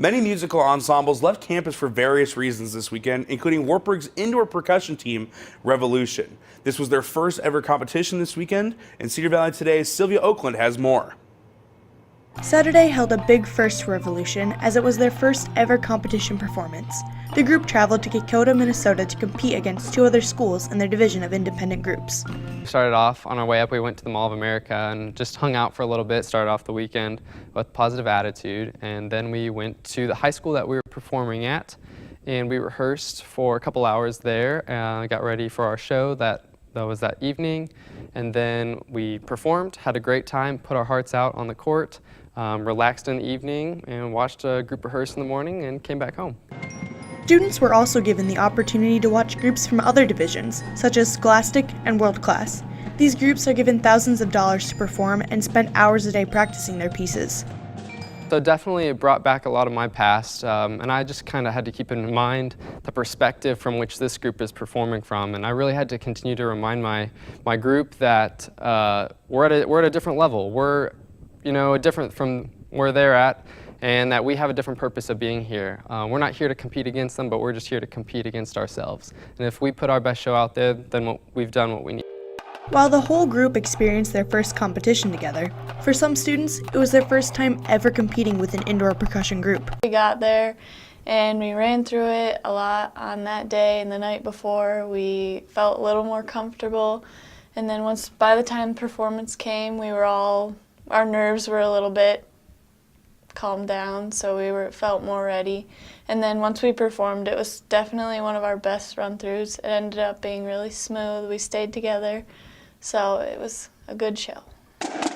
Many musical ensembles left campus for various reasons this weekend, including Wartburg's indoor percussion team, Revolution. This was their first ever competition this weekend, and Cedar Valley Today's Sylvia Oakland has more. Saturday held a big first for Revolution, as it was their first ever competition performance. The group traveled to Dakota, Minnesota to compete against two other schools in their division of independent groups. We started off on our way up, we went to the Mall of America and just hung out for a little bit, started off the weekend with positive attitude, and then we went to the high school that we were performing at, and we rehearsed for a couple hours there, got ready for our show that was that evening, and then we performed, had a great time, put our hearts out on the court, relaxed in the evening, and watched a group rehearse in the morning and came back home. Students were also given the opportunity to watch groups from other divisions, such as Scholastic and World Class. These groups are given thousands of dollars to perform and spend hours a day practicing their pieces. So definitely it brought back a lot of my past, and I just kind of had to keep in mind the perspective from which this group is performing from, and I really had to continue to remind my group that we're at a different level. We're different from where they're at, and that we have a different purpose of being here. We're not here to compete against them, but we're just here to compete against ourselves. And if we put our best show out there, then we've done what we need. While the whole group experienced their first competition together, for some students, it was their first time ever competing with an indoor percussion group. We got there and we ran through it a lot on that day and the night before. We felt a little more comfortable, and then by the time performance came, our nerves were a little bit calmed down, so we felt more ready. And then once we performed, it was definitely one of our best run-throughs. It ended up being really smooth. We stayed together, so it was a good show.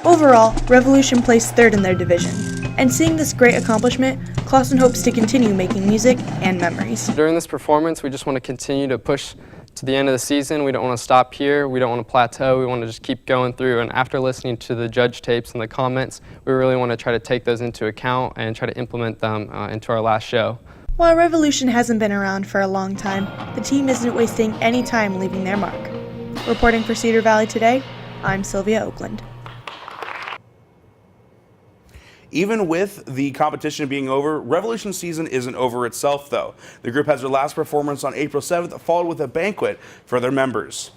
Overall, Revolution placed third in their division, and seeing this great accomplishment, Clausen hopes to continue making music and memories. During this performance, we just want to continue to push to the end of the season. We don't want to stop here. We don't want to plateau. We want to just keep going through. And after listening to the judge tapes and the comments, we really want to try to take those into account and try to implement them into our last show. While Revolution hasn't been around for a long time, the team isn't wasting any time leaving their mark. Reporting for Cedar Valley Today, I'm Sylvia Oakland. Even with the competition being over, Revolution season isn't over itself, though. The group has their last performance on April 7th, followed with a banquet for their members.